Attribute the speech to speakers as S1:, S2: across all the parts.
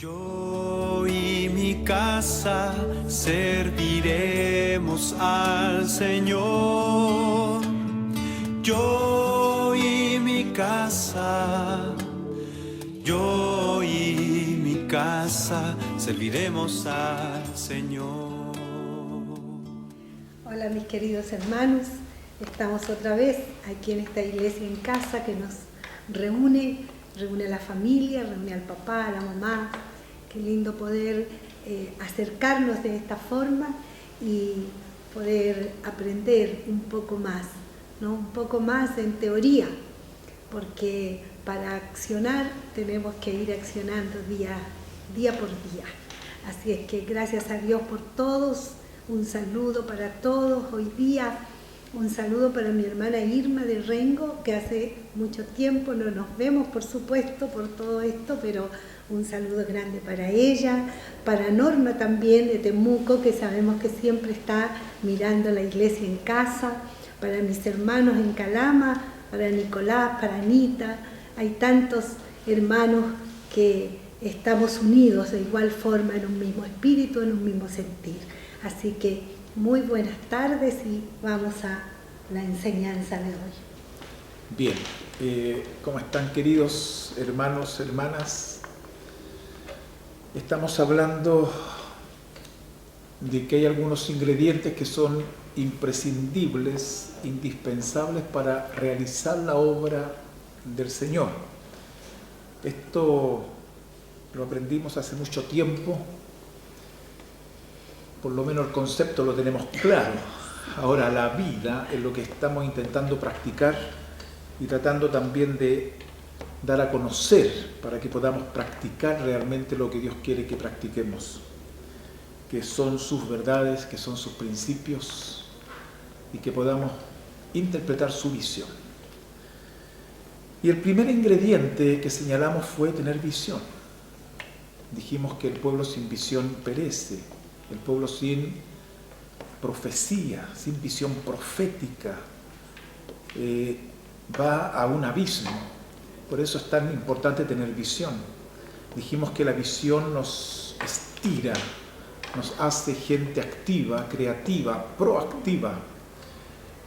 S1: Yo y mi casa serviremos al Señor. Yo y mi casa, yo y mi casa serviremos al Señor.
S2: Hola mis queridos hermanos, estamos otra vez aquí en esta iglesia en casa que nos reúne a la familia, reúne al papá, a la mamá. Qué lindo poder acercarnos de esta forma y poder aprender un poco más, ¿no? Un poco más en teoría, porque para accionar tenemos que ir accionando día por día. Así es que gracias a Dios por todos, un saludo para todos hoy día. Un saludo para mi hermana Irma de Rengo, que hace mucho tiempo no nos vemos, por supuesto, por todo esto, pero un saludo grande para ella, para Norma también de Temuco, que sabemos que siempre está mirando la iglesia en casa, para mis hermanos en Calama, para Nicolás, para Anita. Hay tantos hermanos que estamos unidos de igual forma en un mismo espíritu, en un mismo sentir. Así que muy buenas tardes y vamos a la enseñanza de hoy.
S3: Bien, ¿cómo están queridos hermanos, hermanas? Estamos hablando de que hay algunos ingredientes que son imprescindibles, indispensables para realizar la obra del Señor. Esto lo aprendimos hace mucho tiempo. Por lo menos el concepto lo tenemos claro. Ahora la vida es lo que estamos intentando practicar y tratando también de dar a conocer para que podamos practicar realmente lo que Dios quiere que practiquemos, que son sus verdades, que son sus principios y que podamos interpretar su visión. Y el primer ingrediente que señalamos fue tener visión. Dijimos que el pueblo sin visión perece. El pueblo sin profecía, sin visión profética, va a un abismo. Por eso es tan importante tener visión. Dijimos que la visión nos estira, nos hace gente activa, creativa, proactiva.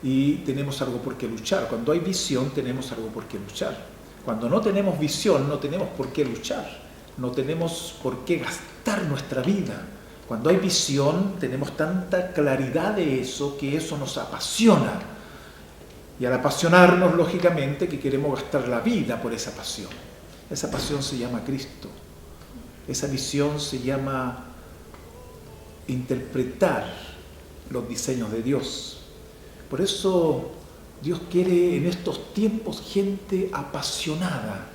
S3: Y tenemos algo por qué luchar. Cuando hay visión, tenemos algo por qué luchar. Cuando no tenemos visión, no tenemos por qué luchar. No tenemos por qué gastar nuestra vida. Cuando hay visión, tenemos tanta claridad de eso que eso nos apasiona. Y al apasionarnos, lógicamente, que queremos gastar la vida por esa pasión. Esa pasión se llama Cristo. Esa visión se llama interpretar los diseños de Dios. Por eso Dios quiere en estos tiempos gente apasionada.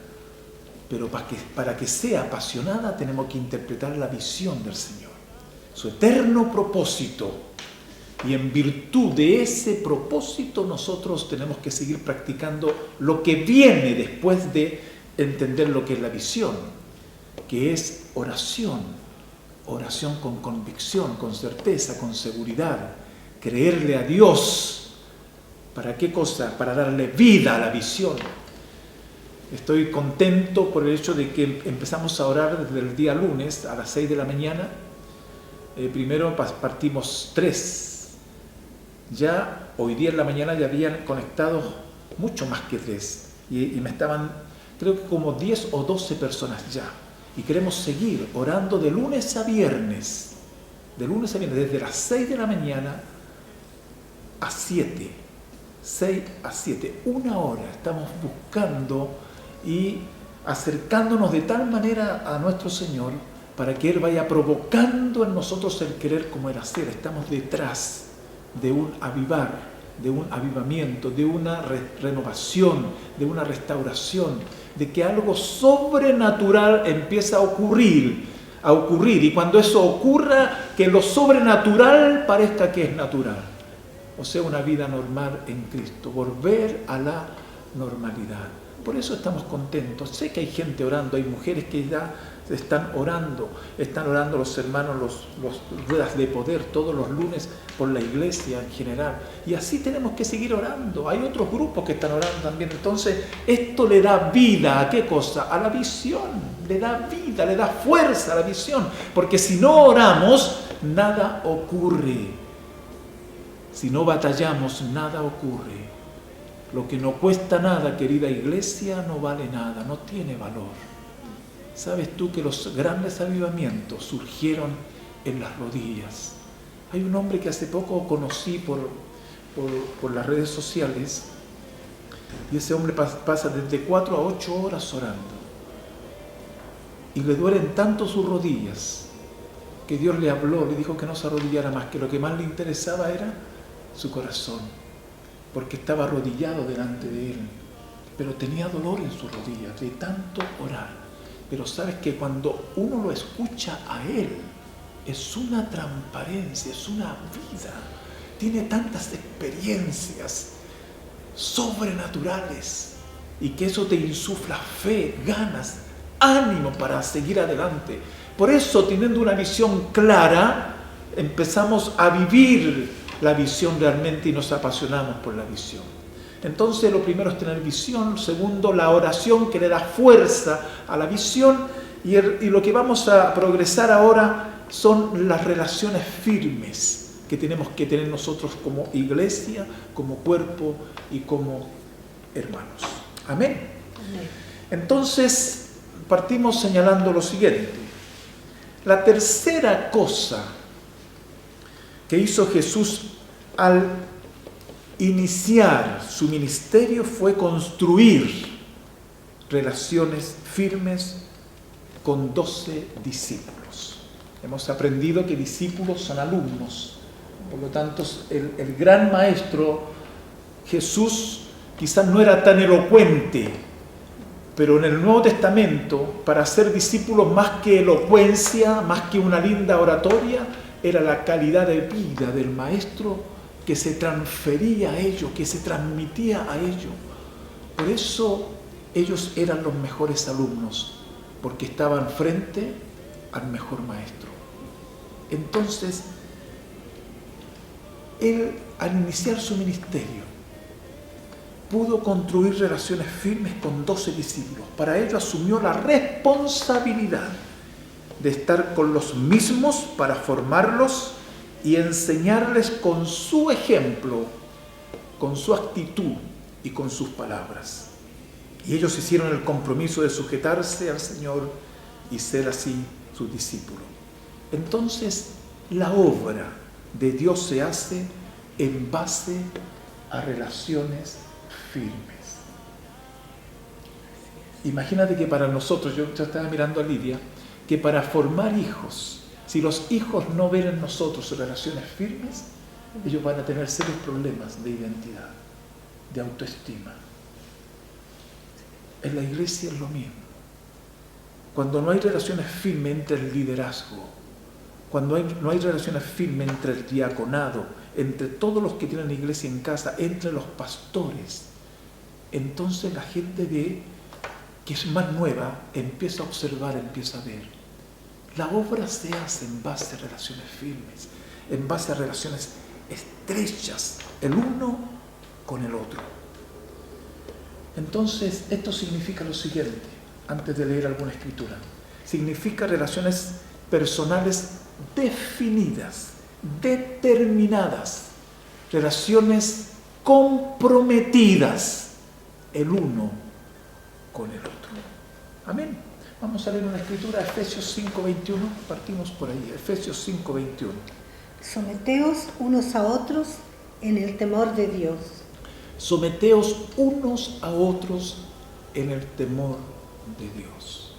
S3: Pero para que sea apasionada tenemos que interpretar la visión del Señor. Su eterno propósito, y en virtud de ese propósito nosotros tenemos que seguir practicando lo que viene después de entender lo que es la visión, que es oración con convicción, con certeza, con seguridad, creerle a Dios. ¿Para qué cosa? Para darle vida a la visión. Estoy contento por el hecho de que empezamos a orar desde el día lunes a las 6 de la mañana. Primero partimos 3. Ya hoy día en la mañana ya habían conectado mucho más que 3. Y me estaban, creo que como 10 o 12 personas ya. Y queremos seguir orando de lunes a viernes. De lunes a viernes, desde las 6 de la mañana a 7. 6 a 7. 1 hora. Estamos buscando y acercándonos de tal manera a nuestro Señor para que Él vaya provocando en nosotros el querer como el hacer. Estamos detrás de un avivar, de un avivamiento, de una renovación, de una restauración, de que algo sobrenatural empieza a ocurrir. Y cuando eso ocurra, que lo sobrenatural parezca que es natural. O sea, una vida normal en Cristo, volver a la normalidad. Por eso estamos contentos. Sé que hay gente orando, hay mujeres que ya están orando los hermanos, los ruedas de poder todos los lunes por la iglesia en general. Y así tenemos que seguir orando. Hay otros grupos que están orando también. Entonces, esto le da vida, ¿a qué cosa? A la visión. Le da vida, le da fuerza a la visión. Porque si no oramos, nada ocurre. Si no batallamos, nada ocurre. Lo que no cuesta nada, querida iglesia, no vale nada, no tiene valor. ¿Sabes tú que los grandes avivamientos surgieron en las rodillas? Hay un hombre que hace poco conocí por las redes sociales, y ese hombre pasa desde 4 a 8 horas orando. Y le duelen tanto sus rodillas que Dios le habló, le dijo que no se arrodillara más, que lo que más le interesaba era su corazón, porque estaba arrodillado delante de él, pero tenía dolor en sus rodillas de tanto orar. Pero sabes que cuando uno lo escucha a él, es una transparencia, es una vida. Tiene tantas experiencias sobrenaturales y que eso te insufla fe, ganas, ánimo para seguir adelante. Por eso, teniendo una visión clara, empezamos a vivir la visión realmente y nos apasionamos por la visión. Entonces, lo primero es tener visión. Segundo, la oración que le da fuerza a la visión. Y lo que vamos a progresar ahora son las relaciones firmes que tenemos que tener nosotros como iglesia, como cuerpo y como hermanos. Amén.
S2: Amén.
S3: Entonces, partimos señalando lo siguiente. La tercera cosa que hizo Jesús al iniciar su ministerio fue construir relaciones firmes con 12 discípulos. Hemos aprendido que discípulos son alumnos. Por lo tanto, el gran maestro Jesús quizás no era tan elocuente, pero en el Nuevo Testamento, para ser discípulo, más que elocuencia, más que una linda oratoria, era la calidad de vida del maestro que se transfería a ellos, que se transmitía a ellos. Por eso ellos eran los mejores alumnos, porque estaban frente al mejor maestro. Entonces, él, al iniciar su ministerio, pudo construir relaciones firmes con 12 discípulos. Para ello asumió la responsabilidad de estar con los mismos para formarlos y enseñarles con su ejemplo, con su actitud y con sus palabras. Y ellos hicieron el compromiso de sujetarse al Señor y ser así sus discípulos. Entonces, la obra de Dios se hace en base a relaciones firmes. Imagínate que para nosotros, yo estaba mirando a Lidia, que para formar hijos, si los hijos no ven en nosotros relaciones firmes, ellos van a tener serios problemas de identidad, de autoestima. En la iglesia es lo mismo. Cuando no hay relaciones firmes entre el liderazgo, cuando no hay relaciones firmes entre el diaconado, entre todos los que tienen iglesia en casa, entre los pastores, entonces la gente ve que es más nueva, empieza a observar, empieza a ver. La obra se hace en base a relaciones firmes, en base a relaciones estrechas, el uno con el otro. Entonces, esto significa lo siguiente, antes de leer alguna escritura. Significa relaciones personales definidas, determinadas, relaciones comprometidas, el uno con el otro. Amén. Vamos a leer una escritura, Efesios 5:21, partimos por ahí, Efesios 5:21.
S2: Someteos unos a otros en el temor de Dios.
S3: Someteos unos a otros en el temor de Dios.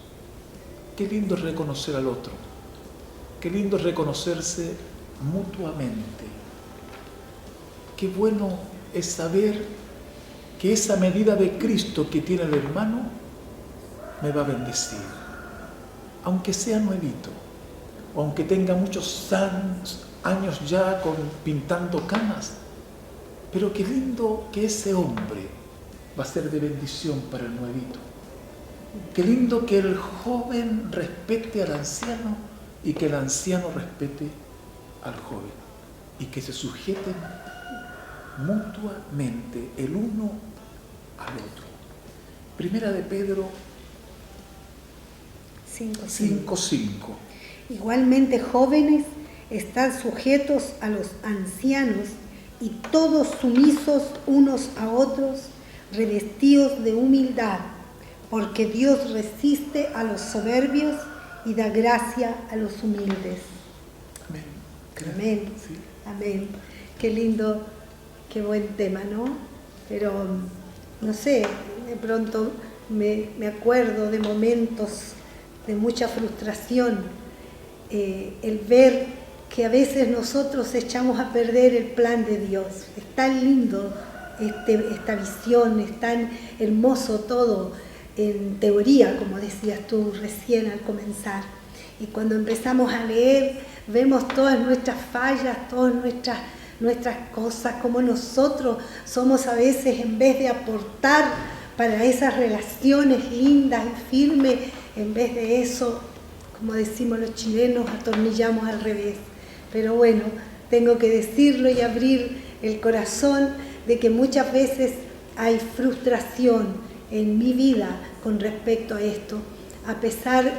S3: Qué lindo es reconocer al otro. Qué lindo es reconocerse mutuamente. Qué bueno es saber que esa medida de Cristo que tiene el hermano me va a bendecir, aunque sea nuevito, o aunque tenga muchos años ya pintando canas, pero qué lindo que ese hombre va a ser de bendición para el nuevito. Qué lindo que el joven respete al anciano y que el anciano respete al joven y que se sujeten mutuamente el uno al otro. Primera de Pedro 5:5.
S2: Igualmente, jóvenes, estad sujetos a los ancianos y todos sumisos unos a otros, revestidos de humildad, porque Dios resiste a los soberbios y da gracia a los humildes.
S3: Amén.
S2: Amén.
S3: Sí.
S2: Amén. Qué lindo, qué buen tema, ¿no? Pero, no sé, de pronto me acuerdo de momentos de mucha frustración, el ver que a veces nosotros echamos a perder el plan de Dios. Es tan lindo esta visión, es tan hermoso todo en teoría, como decías tú recién al comenzar. Y cuando empezamos a leer, vemos todas nuestras fallas, todas nuestras cosas, como nosotros somos a veces, en vez de aportar para esas relaciones lindas y firmes, en vez de eso, como decimos los chilenos, atornillamos al revés. Pero bueno, tengo que decirlo y abrir el corazón de que muchas veces hay frustración en mi vida con respecto a esto, a pesar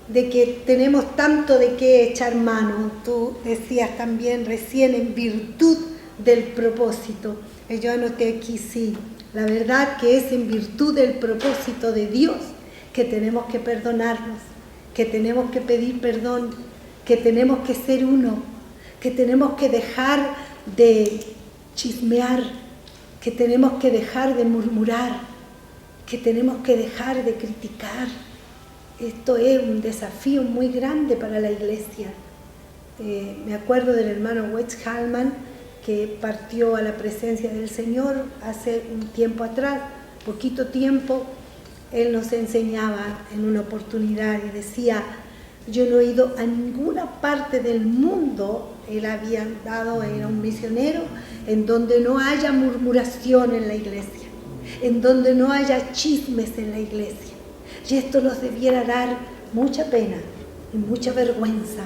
S2: de que tenemos tanto de qué echar mano. Tú decías también recién, en virtud del propósito. Yo anoté aquí, sí, la verdad que es en virtud del propósito de Dios que tenemos que perdonarnos, que tenemos que pedir perdón, que tenemos que ser uno, que tenemos que dejar de chismear, que tenemos que dejar de murmurar, que tenemos que dejar de criticar. Esto es un desafío muy grande para la iglesia. Me acuerdo del hermano Wetz Hallman, que partió a la presencia del Señor hace un tiempo atrás, poquito tiempo. Él nos enseñaba en una oportunidad y decía: yo no he ido a ninguna parte del mundo, él había dado, era un misionero, en donde no haya murmuración en la iglesia, en donde no haya chismes en la iglesia. Y esto nos debiera dar mucha pena y mucha vergüenza,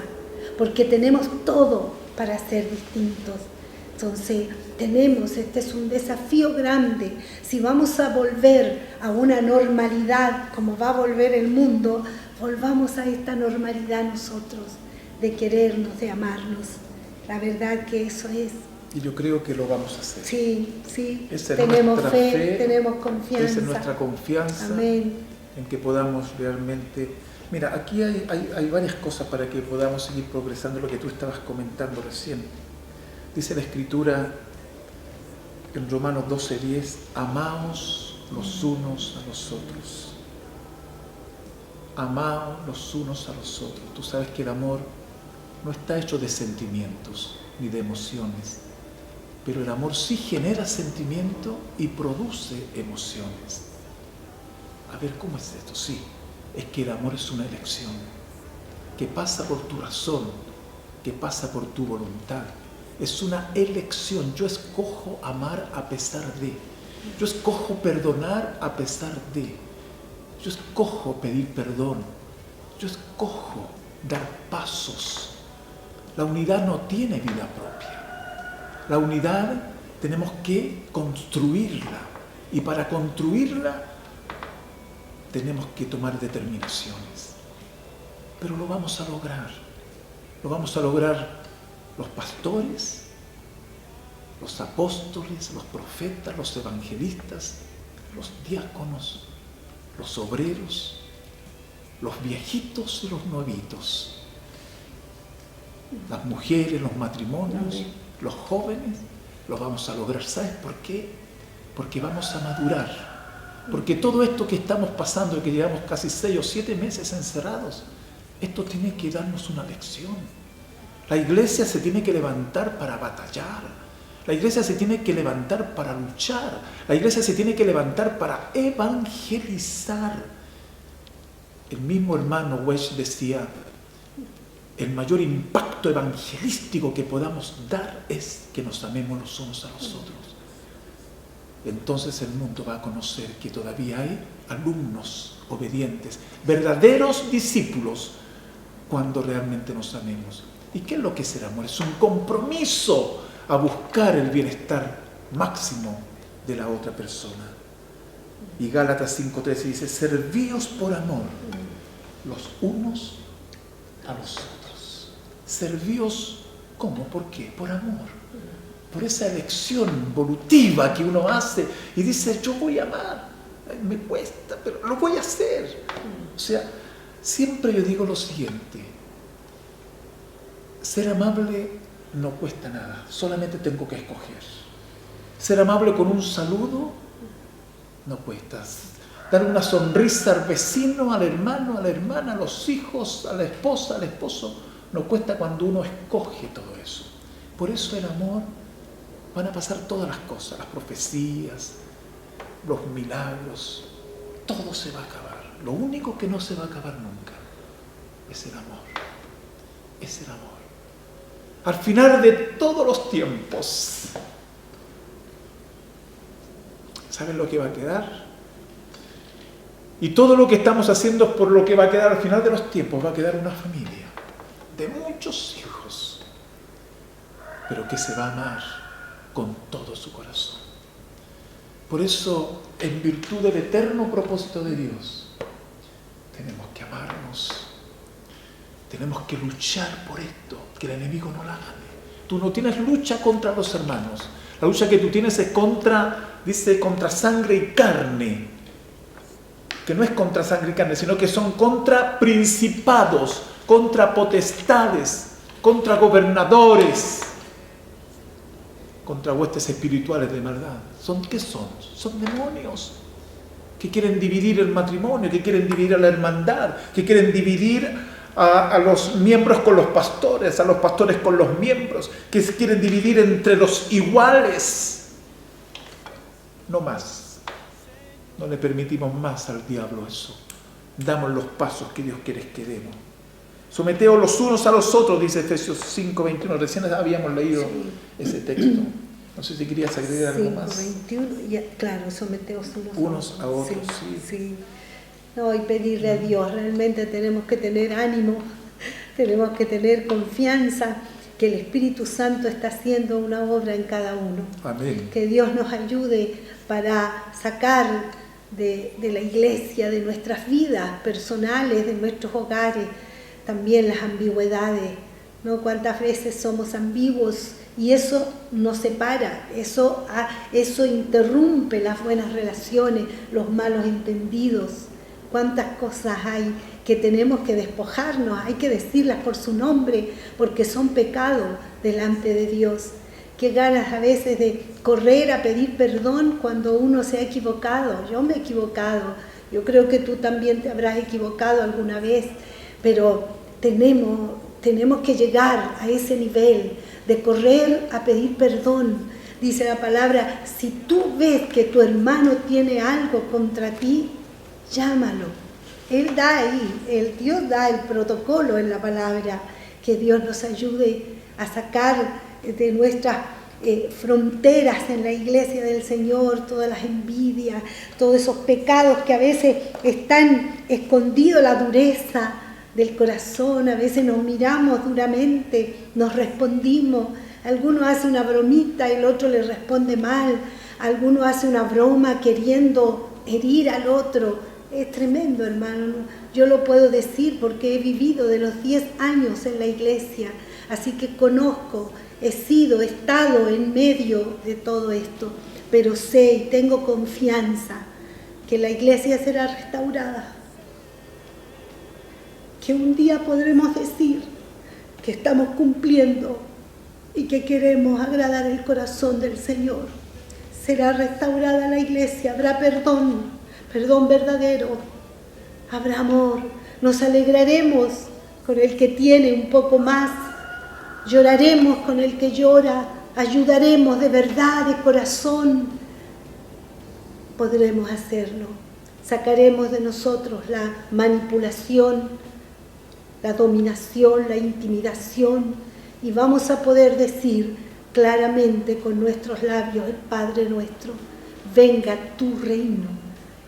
S2: porque tenemos todo para ser distintos. Entonces este es un desafío grande. Si vamos a volver a una normalidad como va a volver el mundo, volvamos a esta normalidad nosotros, de querernos, de amarnos. La verdad que eso es.
S3: Y yo creo que lo vamos a hacer.
S2: Sí,
S3: Esa es
S2: tenemos
S3: nuestra
S2: fe, tenemos confianza.
S3: Esa es nuestra confianza.
S2: Amén.
S3: En que podamos realmente... Mira, aquí hay varias cosas para que podamos seguir progresando, lo que tú estabas comentando recién. Dice la Escritura en Romanos 12:10, amaos los unos a los otros. Amaos los unos a los otros. Tú sabes que el amor no está hecho de sentimientos ni de emociones, pero el amor sí genera sentimiento y produce emociones. A ver, ¿cómo es esto? Sí, es que el amor es una elección que pasa por tu razón, que pasa por tu voluntad. Es una elección. Yo escojo amar a pesar de. Yo escojo perdonar a pesar de. Yo escojo pedir perdón. Yo escojo dar pasos. La unidad no tiene vida propia. La unidad tenemos que construirla. Y para construirla tenemos que tomar determinaciones. Pero lo vamos a lograr. Lo vamos a lograr los pastores, los apóstoles, los profetas, los evangelistas, los diáconos, los obreros, los viejitos y los nuevitos, las mujeres, los matrimonios, los jóvenes. Lo vamos a lograr. ¿Sabes por qué? Porque vamos a madurar. Porque todo esto que estamos pasando y que llevamos casi 6 o 7 meses encerrados, esto tiene que darnos una lección. La iglesia se tiene que levantar para batallar. La iglesia se tiene que levantar para luchar. La iglesia se tiene que levantar para evangelizar. El mismo hermano Wesh decía, el mayor impacto evangelístico que podamos dar es que nos amemos los unos a los otros. Entonces el mundo va a conocer que todavía hay alumnos obedientes, verdaderos discípulos, cuando realmente nos amemos. ¿Y qué es lo que es el amor? Es un compromiso a buscar el bienestar máximo de la otra persona. Y Gálatas 5:13 dice, servíos por amor los unos a los otros. Servíos, ¿cómo? ¿Por qué? Por amor. Por esa elección volutiva que uno hace y dice, yo voy a amar. Me cuesta, pero lo voy a hacer. O sea, siempre yo digo lo siguiente, ser amable no cuesta nada, solamente tengo que escoger. Ser amable con un saludo no cuesta. Dar una sonrisa al vecino, al hermano, a la hermana, a los hijos, a la esposa, al esposo, no cuesta cuando uno escoge todo eso. Por eso el amor, van a pasar todas las cosas, las profecías, los milagros, todo se va a acabar. Lo único que no se va a acabar nunca es el amor. Es el amor. Al final de todos los tiempos, ¿saben lo que va a quedar? Y todo lo que estamos haciendo es por lo que va a quedar al final de los tiempos. Va a quedar una familia de muchos hijos, pero que se va a amar con todo su corazón. Por eso, en virtud del eterno propósito de Dios, tenemos que amarnos. Tenemos que luchar por esto, que el enemigo no la gane. Tú no tienes lucha contra los hermanos. La lucha que tú tienes es contra sangre y carne. Que no es contra sangre y carne, sino que son contra principados, contra potestades, contra gobernadores, contra huestes espirituales de maldad. ¿Qué son? Son demonios que quieren dividir el matrimonio, que quieren dividir a la hermandad, que quieren dividir a los miembros con los pastores, a los pastores con los miembros, que se quieren dividir entre los iguales. No más. No le permitimos más al diablo eso. Damos los pasos que Dios quiere que demos. Someteos los unos a los otros, dice Efesios 5:21. Recién habíamos leído ese texto. No sé si querías agregar algo más.
S2: 5:21, claro, someteos
S3: unos a otros.
S2: Sí. No, y pedirle a Dios, realmente tenemos que tener ánimo, tenemos que tener confianza que el Espíritu Santo está haciendo una obra en cada uno.
S3: Amén.
S2: Que Dios nos ayude para sacar de la iglesia, de nuestras vidas personales, de nuestros hogares, también las ambigüedades, ¿no? Cuántas veces somos ambiguos y eso nos separa, eso interrumpe las buenas relaciones, los malos entendidos. Cuántas cosas hay que tenemos que despojarnos, hay que decirlas por su nombre, porque son pecados delante de Dios. Qué ganas a veces de correr a pedir perdón cuando uno se ha equivocado. Yo me he equivocado, yo creo que tú también te habrás equivocado alguna vez, pero tenemos que llegar a ese nivel de correr a pedir perdón. Dice la palabra, si tú ves que tu hermano tiene algo contra ti, llámalo. Él da ahí, Dios da el protocolo en la palabra. Que Dios nos ayude a sacar de nuestras fronteras en la iglesia del Señor todas las envidias, todos esos pecados que a veces están escondidos, la dureza del corazón. A veces nos miramos duramente, nos respondimos. Alguno hace una bromita, el otro le responde mal. Alguno hace una broma queriendo herir al otro. Es tremendo, hermano. Yo lo puedo decir porque he vivido de los 10 años en la iglesia. Así que conozco, he estado en medio de todo esto. Pero sé y tengo confianza que la iglesia será restaurada. Que un día podremos decir que estamos cumpliendo y que queremos agradar el corazón del Señor. Será restaurada la iglesia, habrá perdón verdadero, habrá amor, nos alegraremos con el que tiene un poco más, lloraremos con el que llora, ayudaremos de verdad, de corazón, podremos hacerlo, sacaremos de nosotros la manipulación, la dominación, la intimidación y vamos a poder decir claramente con nuestros labios, el Padre nuestro, venga tu reino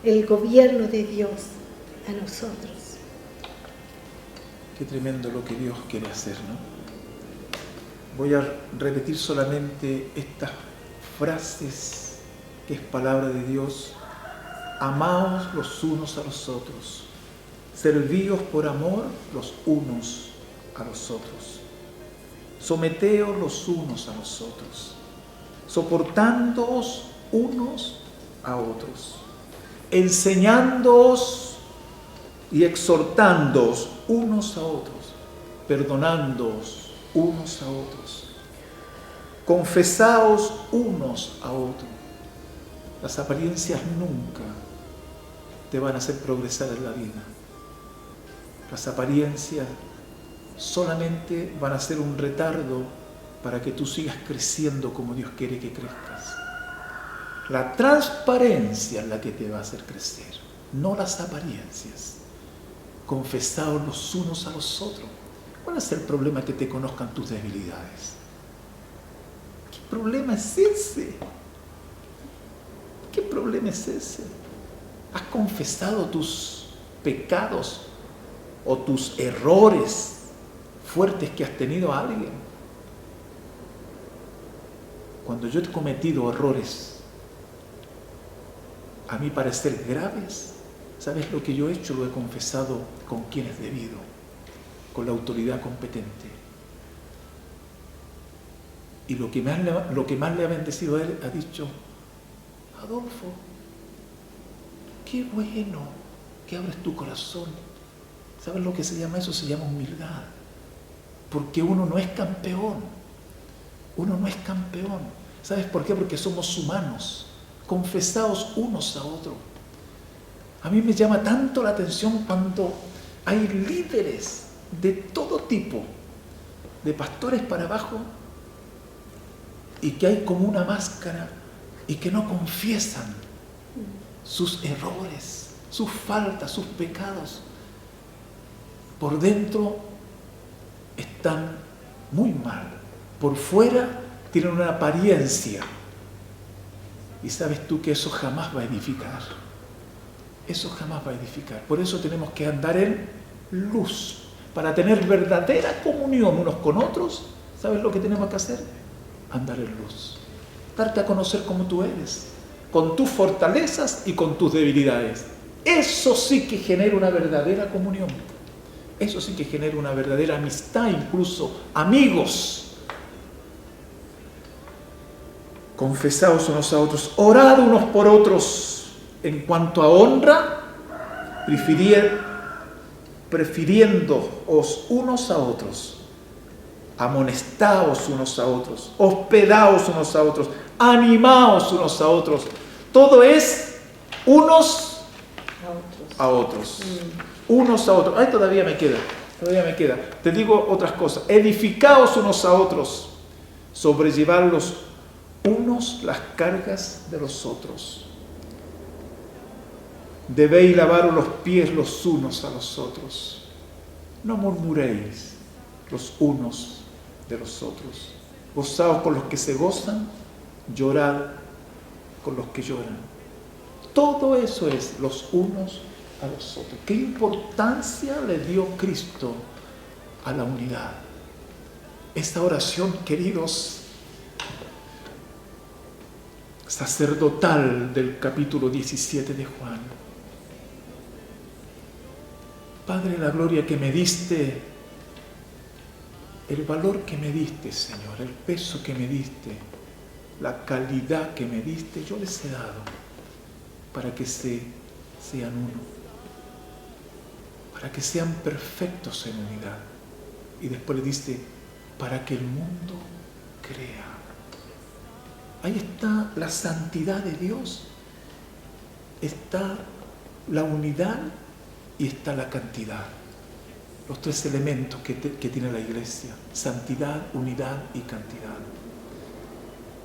S2: el gobierno de Dios a nosotros.
S3: Qué tremendo lo que Dios quiere hacer, ¿no? Voy a repetir solamente estas frases que es palabra de Dios. Amaos los unos a los otros. Servíos por amor los unos a los otros. Someteos los unos a los otros. Soportándoos unos a otros. Enseñándoos y exhortándoos unos a otros. Perdonándoos unos a otros. Confesaos unos a otros. Las apariencias nunca te van a hacer progresar en la vida. Las apariencias solamente van a ser un retardo para que tú sigas creciendo como Dios quiere que crezcas. La transparencia es la que te va a hacer crecer, no las apariencias. Confesaos los unos a los otros. ¿Cuál es el problema? Que te conozcan tus debilidades. ¿Qué problema es ese? ¿Qué problema es ese? ¿Has confesado tus pecados o tus errores fuertes que has tenido a alguien? Cuando yo he cometido errores, a mi parecer graves, ¿sabes lo que yo he hecho? Lo he confesado con quien es debido, con la autoridad competente. Y lo que más le ha bendecido a él, ha dicho: Adolfo, qué bueno que abres tu corazón. ¿Sabes lo que se llama eso? Se llama humildad. Porque uno no es campeón. Uno no es campeón. ¿Sabes por qué? Porque somos humanos. Confesaos unos a otros. A mí me llama tanto la atención cuando hay líderes de todo tipo, de pastores para abajo, y que hay como una máscara y que no confiesan sus errores, sus faltas, sus pecados. Por dentro están muy mal. Por fuera tienen una apariencia. Y sabes tú que eso jamás va a edificar. Eso jamás va a edificar. Por eso tenemos que andar en luz. Para tener verdadera comunión unos con otros, ¿sabes lo que tenemos que hacer? Andar en luz. Darte a conocer como tú eres, con tus fortalezas y con tus debilidades. Eso sí que genera una verdadera comunión. Eso sí que genera una verdadera amistad, incluso amigos. Confesaos unos a otros, orad unos por otros. En cuanto a honra, prefiriéndoos unos a otros, amonestaos unos a otros, hospedaos unos a otros, animaos unos a otros. Todo es unos a otros. Unos a otros. Ay, todavía me queda. Te digo otras cosas. Edificaos unos a otros, sobrellevad los unos las cargas de los otros. Debéis lavaros los pies los unos a los otros. No murmuréis los unos de los otros. Gozaos con los que se gozan, llorad con los que lloran. Todo eso es los unos a los otros. ¿Qué importancia le dio Cristo a la unidad? Esta oración, queridos, sacerdotal del capítulo 17 de Juan. Padre, la gloria que me diste, el valor que me diste, Señor, el peso que me diste, la calidad que me diste, yo les he dado para que sean uno, para que sean perfectos en unidad. Y después le diste, para que el mundo crea. Ahí está la santidad de Dios, está la unidad y está la cantidad. Los tres elementos que tiene la iglesia: santidad, unidad y cantidad.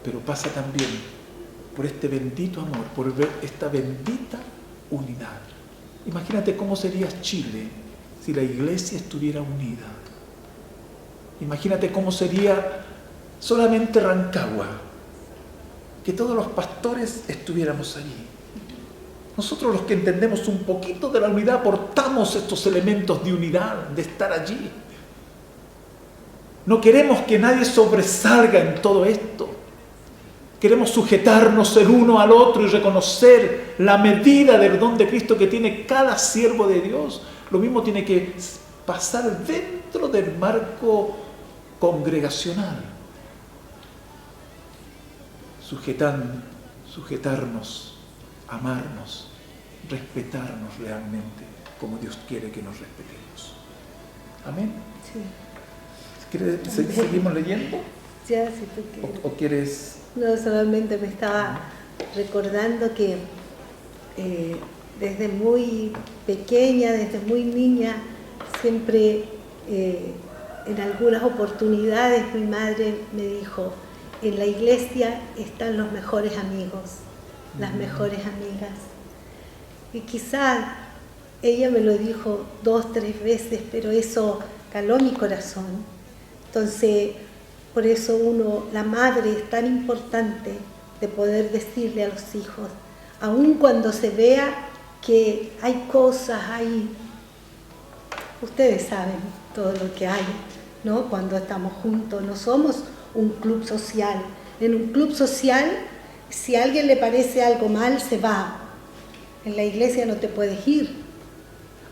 S3: Pero pasa también por este bendito amor, por esta bendita unidad. Imagínate cómo sería Chile si la iglesia estuviera unida. Imagínate cómo sería solamente Rancagua, que todos los pastores estuviéramos allí. Nosotros los que entendemos un poquito de la unidad aportamos estos elementos de unidad, de estar allí. No queremos que nadie sobresalga en todo esto. Queremos sujetarnos el uno al otro y reconocer la medida del don de Cristo que tiene cada siervo de Dios. Lo mismo tiene que pasar dentro del marco congregacional. Sujetarnos, amarnos, respetarnos realmente como Dios quiere que nos respetemos. Amén.
S2: Sí.
S3: ¿Seguimos leyendo?
S2: Ya, si tú quieres.
S3: ¿O quieres?
S2: No, solamente me estaba recordando que desde muy pequeña, desde muy niña, siempre en algunas oportunidades mi madre me dijo: en la iglesia están los mejores amigos, las mejores amigas. Y quizás ella me lo dijo 2, 3 veces, pero eso caló mi corazón. Entonces, por eso la madre es tan importante de poder decirle a los hijos, aun cuando se vea que hay cosas ahí, ustedes saben todo lo que hay, ¿no? Cuando estamos juntos, no somos un club social. En un club social, si a alguien le parece algo mal, se va. En la iglesia no te puedes ir.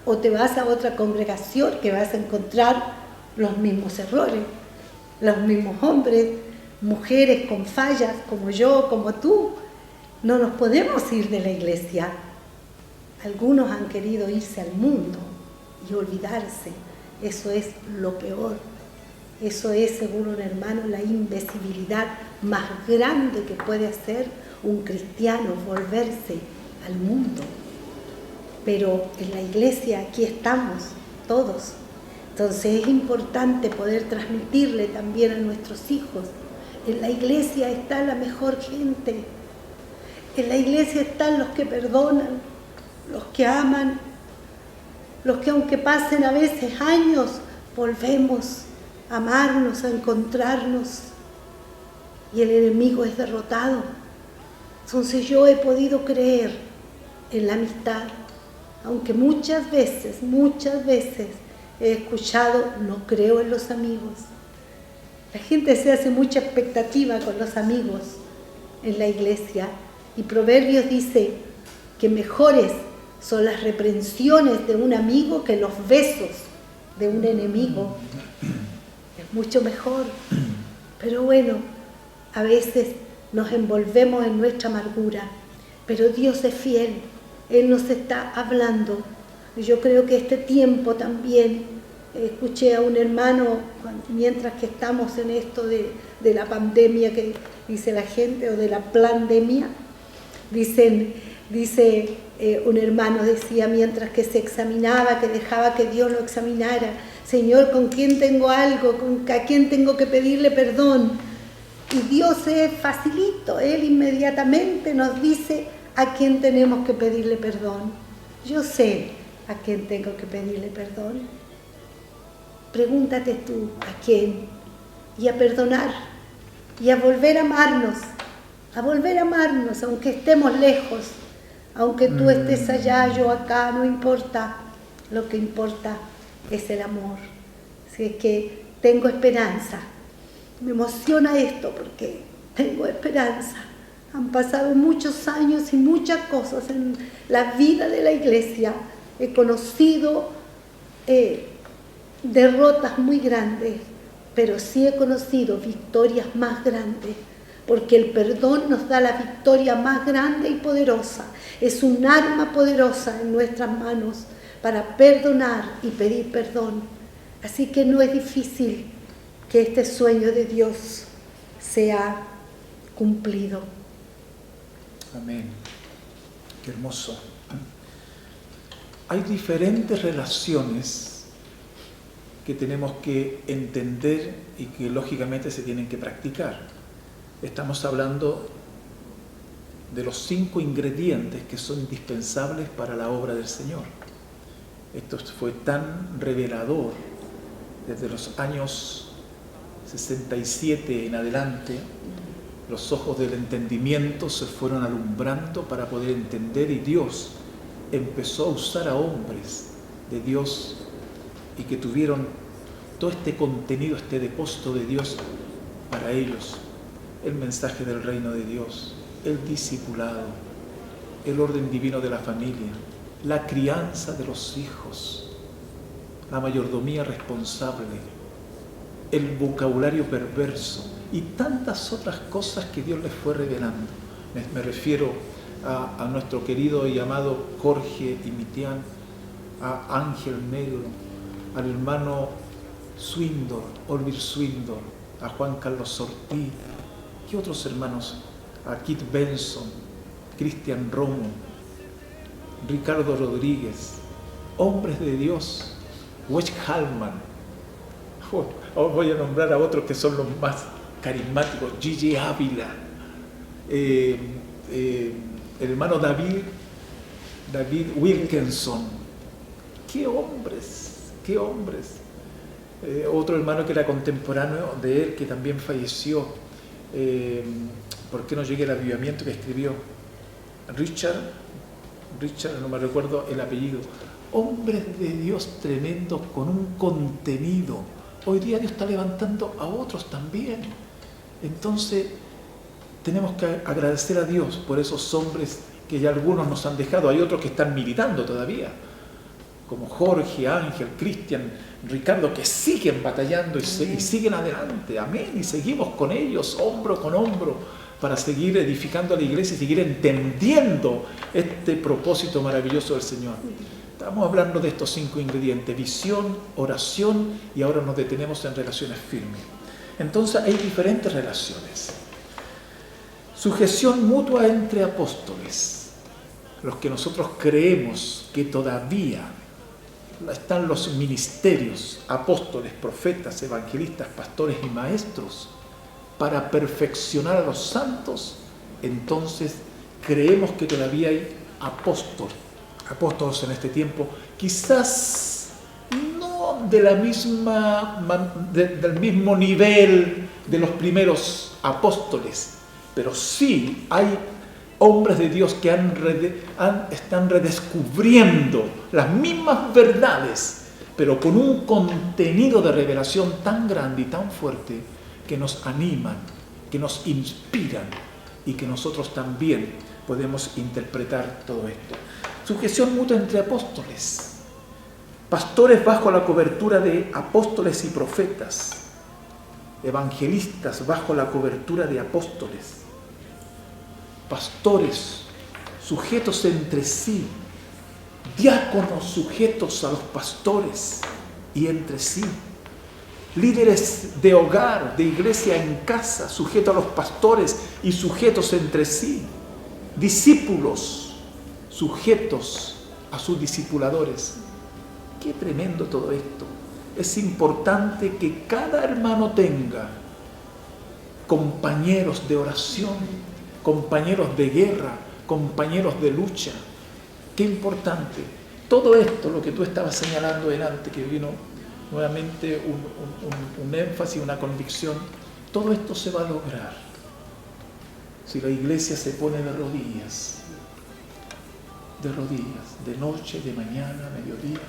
S2: O te vas a otra congregación que vas a encontrar los mismos errores, los mismos hombres, mujeres con fallas, como yo, como tú. No nos podemos ir de la iglesia. Algunos han querido irse al mundo y olvidarse. Eso es lo peor. Eso es, según un hermano, la invisibilidad más grande que puede hacer un cristiano, volverse al mundo. Pero en la iglesia aquí estamos todos. Entonces es importante poder transmitirle también a nuestros hijos: en la iglesia está la mejor gente. En la iglesia están los que perdonan, los que aman, los que aunque pasen a veces años, volvemos a amarnos, a encontrarnos, y el enemigo es derrotado. Entonces yo he podido creer en la amistad, aunque muchas veces he escuchado: no creo en los amigos. La gente se hace mucha expectativa con los amigos en la iglesia, y Proverbios dice que mejores son las reprensiones de un amigo que los besos de un enemigo. Es mucho mejor. Pero bueno, a veces nos envolvemos en nuestra amargura, pero Dios es fiel. Él nos está hablando. Y yo creo que este tiempo también, escuché a un hermano, mientras que estamos en esto de la pandemia que dice la gente, o de la plandemia, dice un hermano, decía, mientras que se examinaba, que dejaba que Dios lo examinara: Señor, ¿con quién tengo algo? ¿A quién tengo que pedirle perdón? Y Dios es facilito, Él inmediatamente nos dice a quién tenemos que pedirle perdón. Yo sé a quién tengo que pedirle perdón. Pregúntate tú a quién, y a perdonar, y a volver a amarnos, aunque estemos lejos, aunque tú estés allá, yo acá, no importa. Lo que importa es el amor. Así es que tengo esperanza. Me emociona esto porque tengo esperanza. Han pasado muchos años y muchas cosas en la vida de la iglesia. He conocido derrotas muy grandes, pero sí he conocido victorias más grandes, porque el perdón nos da la victoria más grande y poderosa. Es un arma poderosa en nuestras manos para perdonar y pedir perdón. Así que no es difícil que este sueño de Dios sea cumplido.
S3: Amén. Qué hermoso. Hay diferentes relaciones que tenemos que entender y que lógicamente se tienen que practicar. Estamos hablando de los 5 ingredientes que son indispensables para la obra del Señor. Esto fue tan revelador desde los años 67 en adelante, Los ojos del entendimiento se fueron alumbrando para poder entender, y Dios empezó a usar a hombres de Dios y que tuvieron todo este contenido, este depósito de Dios para ellos. El mensaje del reino de Dios, el discipulado, el orden divino de la familia, la crianza de los hijos, la mayordomía responsable, el vocabulario perverso y tantas otras cosas que Dios les fue revelando. Me refiero a nuestro querido y amado Jorge Imitián, a Ángel Negro, al hermano Swindor, Olvir Swindor, a Juan Carlos Ortiz y otros hermanos, a Kit Benson, Cristian Romo, Ricardo Rodríguez, hombres de Dios, Wedge Hallman. Voy a nombrar a otros que son los más carismáticos, Gigi Ávila, el hermano David Wilkinson. ¡Qué hombres! ¡Qué hombres! Otro hermano que era contemporáneo de él, que también falleció, ¿por qué no llegué al avivamiento?, que escribió Richard, no me recuerdo el apellido. Hombres de Dios tremendos con un contenido. Hoy día Dios está levantando a otros también. Entonces tenemos que agradecer a Dios por esos hombres que ya algunos nos han dejado. Hay otros que están militando todavía, como Jorge, Ángel, Cristian, Ricardo, que siguen batallando y siguen adelante. Amén. Y seguimos con ellos, hombro con hombro, para seguir edificando a la iglesia y seguir entendiendo este propósito maravilloso del Señor. Estamos hablando de estos 5 ingredientes: visión, oración, y ahora nos detenemos en relaciones firmes. Entonces hay diferentes relaciones. Sujeción mutua entre apóstoles, los que nosotros creemos que todavía están los ministerios, apóstoles, profetas, evangelistas, pastores y maestros, para perfeccionar a los santos. Entonces creemos que todavía hay apóstoles en este tiempo, quizás no de la del mismo nivel de los primeros apóstoles, pero sí hay hombres de Dios que están redescubriendo las mismas verdades, pero con un contenido de revelación tan grande y tan fuerte que nos animan, que nos inspiran, y que nosotros también podemos interpretar todo esto. Sujeción mutua entre apóstoles, pastores bajo la cobertura de apóstoles y profetas, evangelistas bajo la cobertura de apóstoles, pastores sujetos entre sí, diáconos sujetos a los pastores y entre sí, líderes de hogar, de iglesia en casa, sujetos a los pastores y sujetos entre sí, discípulos sujetos a sus discipuladores. Qué tremendo todo esto. Es importante que cada hermano tenga compañeros de oración, compañeros de guerra, compañeros de lucha. Qué importante. Todo esto, lo que tú estabas señalando delante, que vino nuevamente un énfasis, una convicción, todo esto se va a lograr si la iglesia se pone de rodillas, de noche, de mañana, mediodía.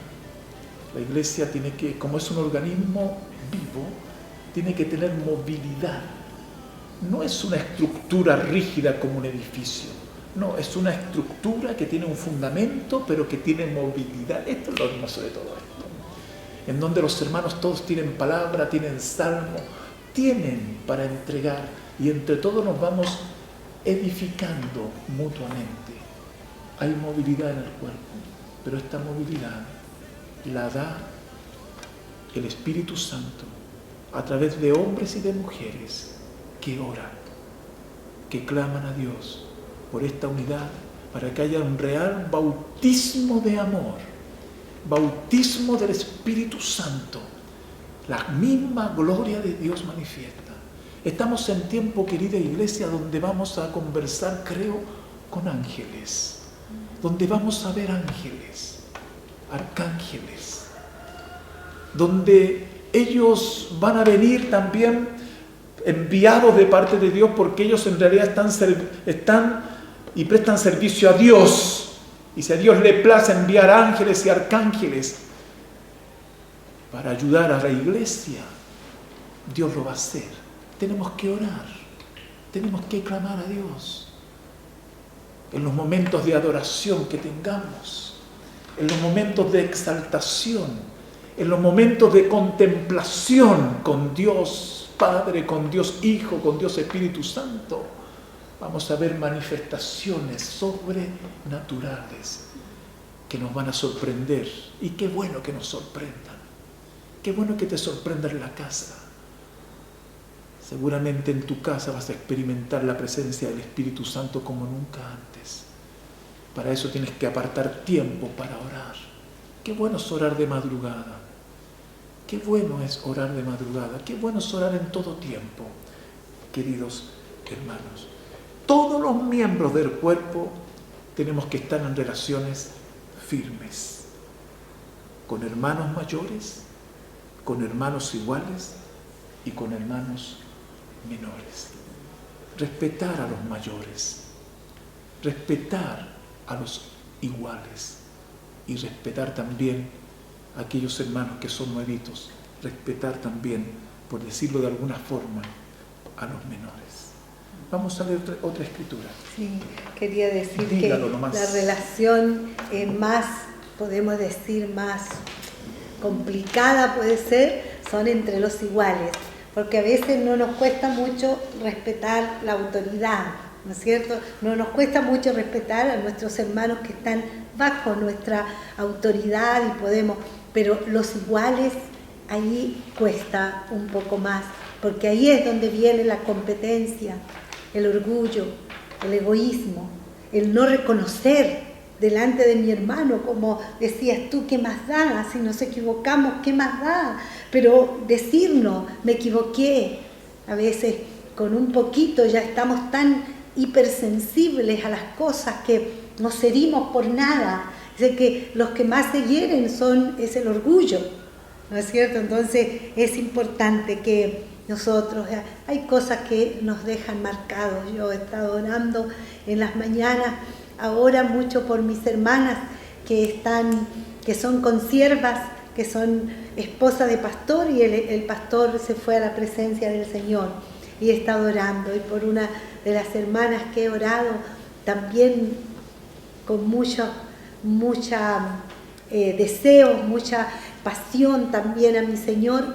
S3: La iglesia tiene que, como es un organismo vivo, tiene que tener movilidad. No es una estructura rígida como un edificio. No, es una estructura que tiene un fundamento, pero que tiene movilidad. Esto es lo hermoso de todo esto. En donde los hermanos todos tienen palabra, tienen salmo, tienen para entregar, y entre todos nos vamos edificando mutuamente. Hay movilidad en el cuerpo, pero esta movilidad la da el Espíritu Santo a través de hombres y de mujeres que oran, que claman a Dios por esta unidad, para que haya un real bautismo de amor, bautismo del Espíritu Santo, la misma gloria de Dios manifiesta. Estamos en tiempo, querida iglesia, donde vamos a conversar, creo, con ángeles, donde vamos a ver ángeles, arcángeles, donde ellos van a venir también enviados de parte de Dios, porque ellos en realidad están y prestan servicio a Dios. Y si a Dios le place enviar ángeles y arcángeles para ayudar a la iglesia, Dios lo va a hacer. Tenemos que orar, tenemos que clamar a Dios. En los momentos de adoración que tengamos, en los momentos de exaltación, en los momentos de contemplación con Dios Padre, con Dios Hijo, con Dios Espíritu Santo, vamos a ver manifestaciones sobrenaturales que nos van a sorprender. Y qué bueno que nos sorprendan. Qué bueno que te sorprendan en la casa. Seguramente en tu casa vas a experimentar la presencia del Espíritu Santo como nunca antes. Para eso tienes que apartar tiempo para orar. Qué bueno es orar de madrugada. Qué bueno es orar de madrugada. Qué bueno es orar en todo tiempo, queridos hermanos. Todos los miembros del cuerpo tenemos que estar en relaciones firmes. Con hermanos mayores, con hermanos iguales y con hermanos menores. Respetar a los mayores, respetar a los iguales y respetar también a aquellos hermanos que son nuevitos, respetar también, por decirlo de alguna forma, a los menores. Vamos a leer otra escritura.
S2: Sí, quería decir
S3: Dígalo
S2: que
S3: nomás.
S2: la relación más, podemos decir, más complicada puede ser, son entre los iguales, porque a veces no nos cuesta mucho respetar la autoridad, ¿no es cierto? No nos cuesta mucho respetar a nuestros hermanos que están bajo nuestra autoridad y podemos, pero los iguales ahí cuesta un poco más, porque ahí es donde viene la competencia, el orgullo, el egoísmo, el no reconocer delante de mi hermano, como decías tú, ¿qué más da? Si nos equivocamos, ¿qué más da? Pero decirnos, me equivoqué, a veces con un poquito ya estamos tan hipersensibles a las cosas que nos herimos por nada. Es que los que más se hieren es el orgullo, ¿no es cierto? Entonces es importante que nosotros, hay cosas que nos dejan marcados. Yo he estado orando en las mañanas, ahora mucho por mis hermanas que son consiervas, que son esposa de pastor, y el pastor se fue a la presencia del Señor y he estado orando, y por una de las hermanas que he orado también con mucho deseo, mucha pasión también a mi Señor,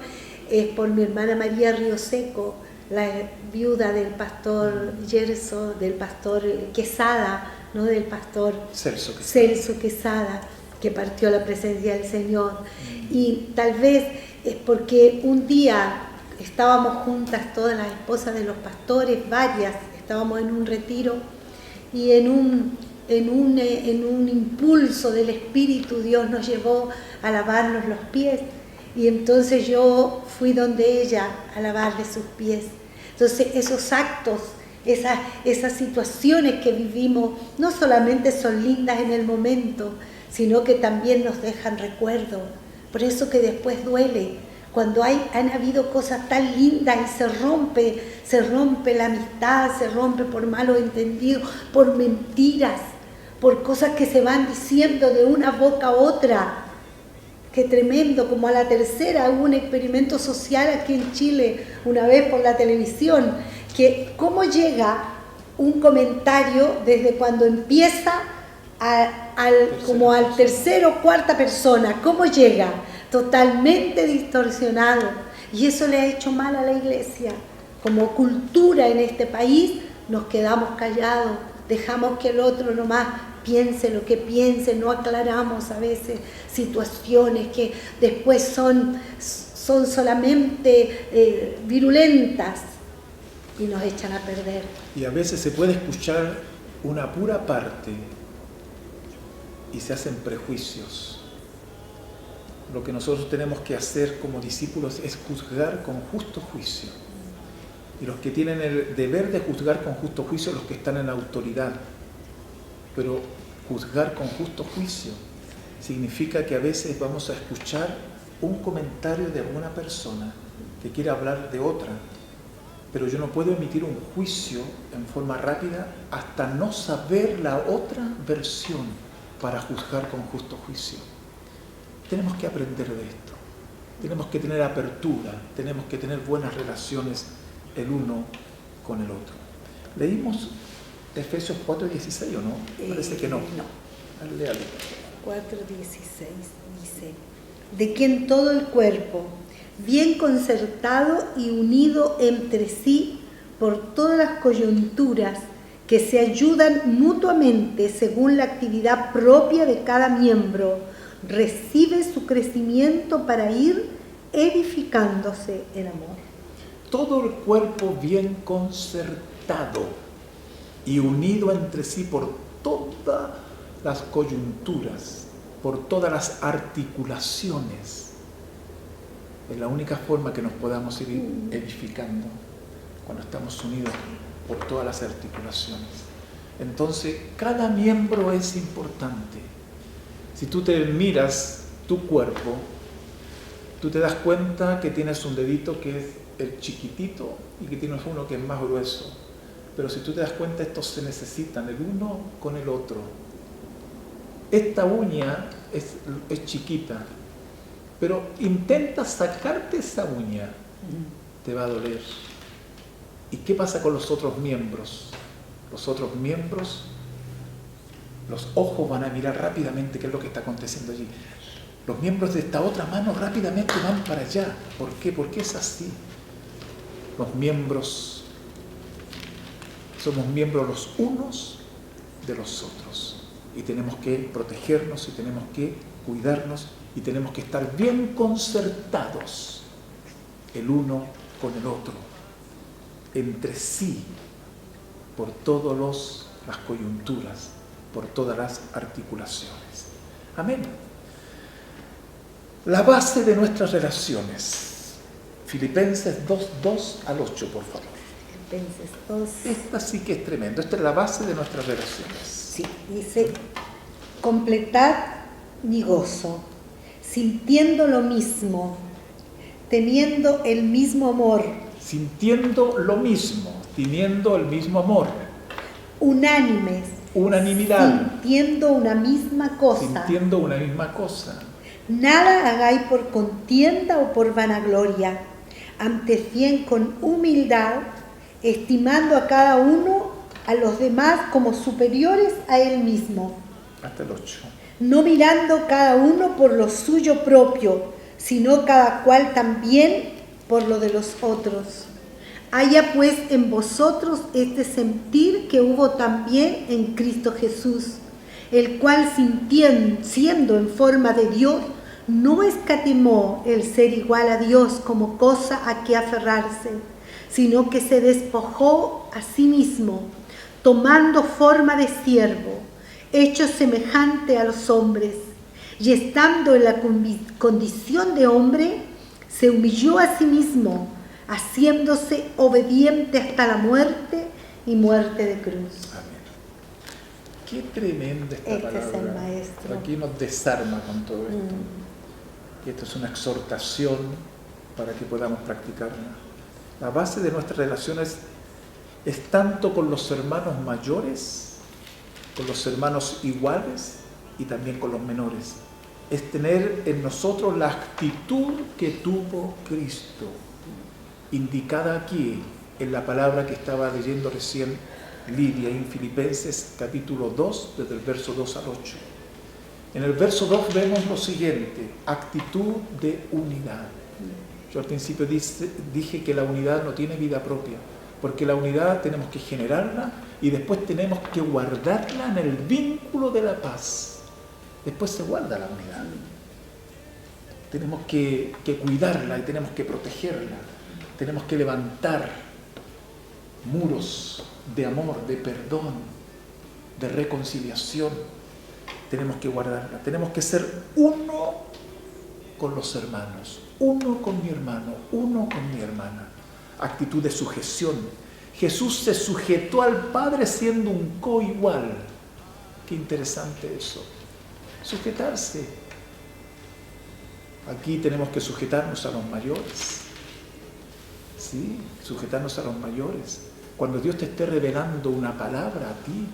S2: es por mi hermana María Río Seco, la viuda del pastor Gerso, del pastor Quesada, ¿no? Del pastor Celso Quesada, que partió a la presencia del Señor. Y tal vez es porque un día estábamos juntas, todas las esposas de los pastores, varias, estábamos en un retiro, y en un impulso del Espíritu Dios nos llevó a lavarnos los pies, y entonces yo fui donde ella a lavarle sus pies. Entonces esos actos, esas situaciones que vivimos no solamente son lindas en el momento, sino que también nos dejan recuerdo. Por eso que después duele, cuando han habido cosas tan lindas y se rompe la amistad, se rompe por malos entendidos, por mentiras, por cosas que se van diciendo de una boca a otra. Qué tremendo, como a la tercera hubo un experimento social aquí en Chile, una vez por la televisión, que cómo llega un comentario desde cuando empieza como al tercero o cuarta persona, cómo llega, totalmente distorsionado, y eso le ha hecho mal a la iglesia. Como cultura en este país nos quedamos callados, dejamos que el otro nomás piense lo que piense, no aclaramos a veces situaciones que después son solamente virulentas y nos echan a perder.
S3: Y a veces se puede escuchar una pura parte y se hacen prejuicios. Lo que nosotros tenemos que hacer como discípulos es juzgar con justo juicio. Y los que tienen el deber de juzgar con justo juicio, los que están en autoridad. Pero juzgar con justo juicio significa que a veces vamos a escuchar un comentario de alguna persona que quiere hablar de otra, pero yo no puedo emitir un juicio en forma rápida hasta no saber la otra versión para juzgar con justo juicio. Tenemos que aprender de esto. Tenemos que tener apertura, tenemos que tener buenas relaciones el uno con el otro. ¿Leímos Efesios 4:16 o no? Parece que no.
S2: No.
S3: Léalo.
S2: 4:16 dice: de quien todo el cuerpo, bien concertado y unido entre sí por todas las coyunturas que se ayudan mutuamente según la actividad propia de cada miembro, recibe su crecimiento para ir edificándose en amor.
S3: Todo el cuerpo bien concertado y unido entre sí por todas las coyunturas, por todas las articulaciones. Es la única forma que nos podamos ir edificando, cuando estamos unidos por todas las articulaciones. Entonces, cada miembro es importante. Si tú te miras tu cuerpo, tú te das cuenta que tienes un dedito que es el chiquitito y que tienes uno que es más grueso. Pero si tú te das cuenta, estos se necesitan el uno con el otro. Esta uña es chiquita, pero intenta sacarte esa uña, te va a doler. ¿Y qué pasa con los otros miembros? Los otros miembros, los ojos van a mirar rápidamente qué es lo que está aconteciendo allí. Los miembros de esta otra mano rápidamente van para allá. ¿Por qué? Porque es así. Los miembros, somos miembros los unos de los otros. Y tenemos que protegernos y tenemos que cuidarnos y tenemos que estar bien concertados el uno con el otro, entre sí, por todas las coyunturas, por todas las articulaciones. Amén. La base de nuestras relaciones. Filipenses 2:2 al 8, por favor.
S2: Filipenses 2.
S3: Esta sí que es tremendo. Esta es la base de nuestras relaciones.
S2: Sí, dice: completad mi gozo, sintiendo lo mismo, teniendo el mismo amor.
S3: Sintiendo lo mismo, teniendo el mismo amor.
S2: Unánimes.
S3: Unanimidad.
S2: Sintiendo una misma cosa.
S3: Sintiendo una misma cosa.
S2: Nada hagáis por contienda o por vanagloria, antes bien con humildad, estimando a cada uno a los demás como superiores a él mismo.
S3: Hasta el 8.
S2: No mirando cada uno por lo suyo propio, sino cada cual también por lo de los otros. Haya pues en vosotros este sentir que hubo también en Cristo Jesús, el cual siendo en forma de Dios, no escatimó el ser igual a Dios como cosa a que aferrarse, sino que se despojó a sí mismo, tomando forma de siervo, hecho semejante a los hombres, y estando en la condición de hombre, se humilló a sí mismo, haciéndose obediente hasta la muerte y muerte de cruz.
S3: Amén. Qué tremenda esta palabra.
S2: Es el maestro.
S3: Aquí nos desarma con todo esto. Y esto es una exhortación para que podamos practicarla. La base de nuestras relaciones es tanto con los hermanos mayores, con los hermanos iguales y también con los menores. Es tener en nosotros la actitud que tuvo Cristo, indicada aquí en la palabra que estaba leyendo recién Lidia en Filipenses capítulo 2, desde el verso 2 al 8. En el verso 2 vemos lo siguiente: actitud de unidad. Yo al principio dije que la unidad no tiene vida propia, porque la unidad tenemos que generarla y después tenemos que guardarla en el vínculo de la paz. Después se guarda la unidad. Tenemos que cuidarla y tenemos que protegerla. Tenemos que levantar muros de amor, de perdón, de reconciliación. Tenemos que guardarla. Tenemos que ser uno con los hermanos, uno con mi hermano, uno con mi hermana. Actitud de sujeción. Jesús se sujetó al Padre siendo un coigual. Qué interesante eso. Sujetarse. Aquí tenemos que sujetarnos a los mayores. Sí, sujetarnos a los mayores. Cuando Dios te esté revelando una palabra a ti,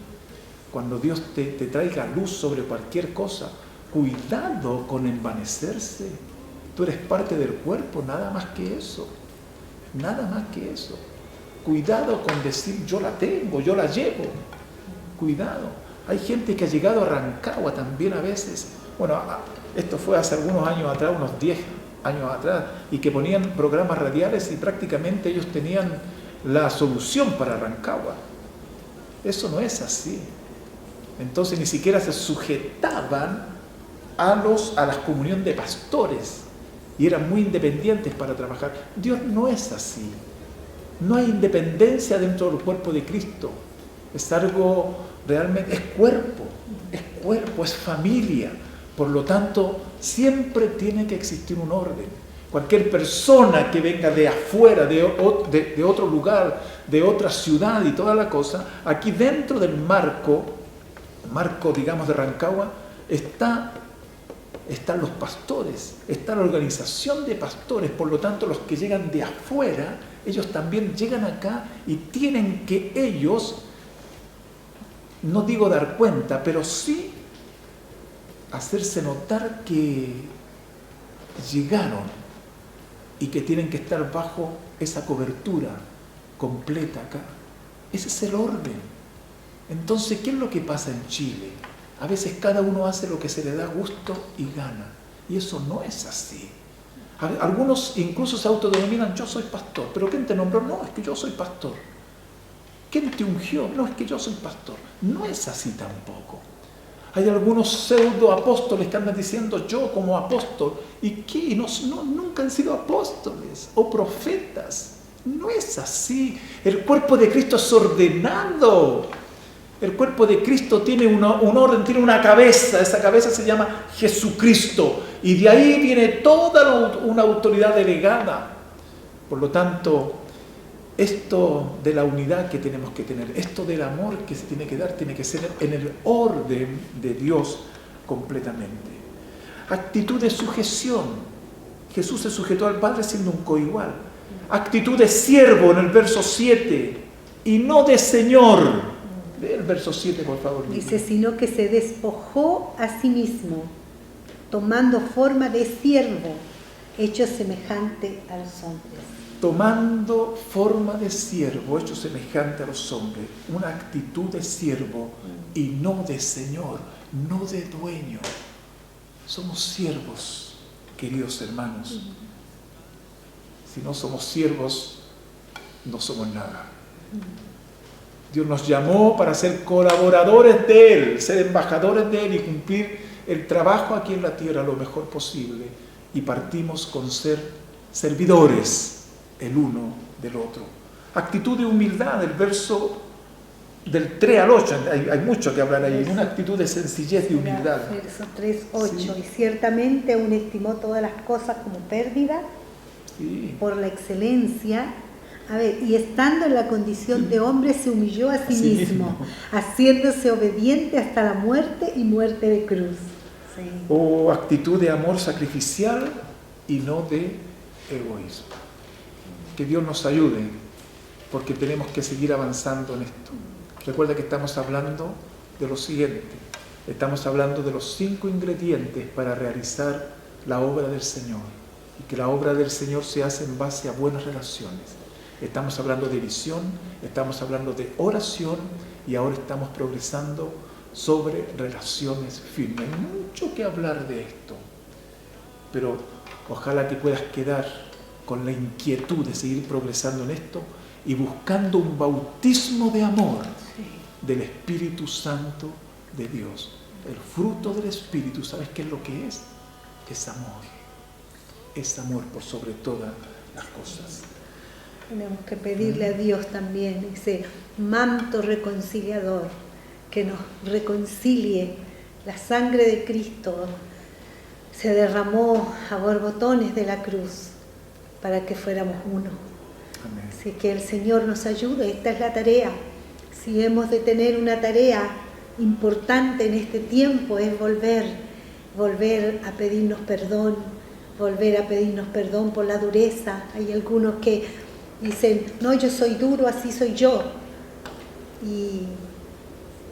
S3: cuando Dios te traiga luz sobre cualquier cosa, cuidado con envanecerse. Tú eres parte del cuerpo, nada más que eso. Nada más que eso. Cuidado con decir yo la tengo, yo la llevo. Cuidado. Hay gente que ha llegado a Rancagua también a veces. Bueno, esto fue hace algunos años atrás, unos 10 años atrás, y que ponían programas radiales y prácticamente ellos tenían la solución para Rancagua. Eso no es así. Entonces ni siquiera se sujetaban a las comuniones de pastores y eran muy independientes para trabajar. Dios no es así. No hay independencia dentro del cuerpo de Cristo. Es algo realmente, es cuerpo, es familia. Por lo tanto, siempre tiene que existir un orden. Cualquier persona que venga de afuera, de otro lugar, de otra ciudad y toda la cosa, aquí dentro del marco, digamos, de Rancagua, están los pastores, está la organización de pastores. Por lo tanto, los que llegan de afuera, ellos también llegan acá y tienen que ellos, no digo dar cuenta, pero sí hacerse notar que llegaron y que tienen que estar bajo esa cobertura completa acá. Ese es el orden. Entonces, ¿qué es lo que pasa en Chile? A veces cada uno hace lo que se le da gusto y gana. Y eso no es así. Algunos incluso se autodenominan, yo soy pastor. ¿Pero quién te nombró? No, es que yo soy pastor. ¿Quién te ungió? No, es que yo soy pastor. No es así tampoco. Hay algunos pseudo apóstoles que andan diciendo yo como apóstol. ¿Y qué? Nunca han sido apóstoles o profetas. No es así. El cuerpo de Cristo es ordenado. El cuerpo de Cristo tiene un orden, tiene una cabeza. Esa cabeza se llama Jesucristo. Y de ahí viene toda una autoridad delegada. Por lo tanto, esto de la unidad que tenemos que tener, esto del amor que se tiene que dar, tiene que ser en el orden de Dios completamente. Actitud de sujeción. Jesús se sujetó al Padre siendo un coigual. Actitud de siervo en el verso 7 y no de Señor. Lee el verso 7, por favor.
S2: Dice, sino que se despojó a sí mismo, tomando forma de siervo, hecho semejante a los hombres.
S3: Tomando forma de siervo, hecho semejante a los hombres. Una actitud de siervo y no de señor, no de dueño. Somos siervos, queridos hermanos. Si no somos siervos, no somos nada. Dios nos llamó para ser colaboradores de Él, ser embajadores de Él y cumplir el trabajo aquí en la tierra lo mejor posible. Y partimos con ser servidores el uno del otro. Actitud de humildad, el verso del 3 al 8, hay mucho que hablar ahí, una actitud de sencillez y humildad.
S2: Verso 3, 8,
S3: Sí.
S2: y ciertamente aún estimó todas las cosas como pérdida
S3: Sí.
S2: por la excelencia. A ver, y estando en la condición de hombre se humilló a sí mismo, haciéndose obediente hasta la muerte y muerte de cruz. Sí.
S3: O actitud de amor sacrificial y no de egoísmo. Que Dios nos ayude, porque tenemos que seguir avanzando en esto. Recuerda que estamos hablando de lo siguiente. Estamos hablando de los 5 ingredientes para realizar la obra del Señor. Y que la obra del Señor se hace en base a buenas relaciones. Estamos hablando de visión, estamos hablando de oración y ahora estamos progresando sobre relaciones firmes. Hay mucho que hablar de esto, pero ojalá que puedas quedar con la inquietud de seguir progresando en esto y buscando un bautismo de amor del Espíritu Santo de Dios. El fruto del Espíritu, ¿sabes qué es lo que es? Es amor. Es amor por sobre todas las cosas.
S2: Tenemos que pedirle a Dios también ese manto reconciliador, que nos reconcilie. La sangre de Cristo se derramó a borbotones de la cruz para que fuéramos uno.
S3: Amén.
S2: Así que el Señor nos ayude, esta es la tarea. Si hemos de tener una tarea importante en este tiempo, es volver a pedirnos perdón por la dureza. Hay algunos que Dicen, no, yo soy duro, así soy yo.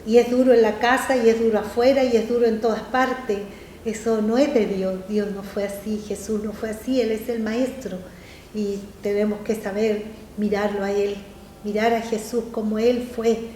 S2: Y es duro en la casa, y es duro afuera, y es duro en todas partes. Eso no es de Dios. Dios no fue así, Jesús no fue así, Él es el Maestro. Y tenemos que saber mirarlo a Él, mirar a Jesús como Él fue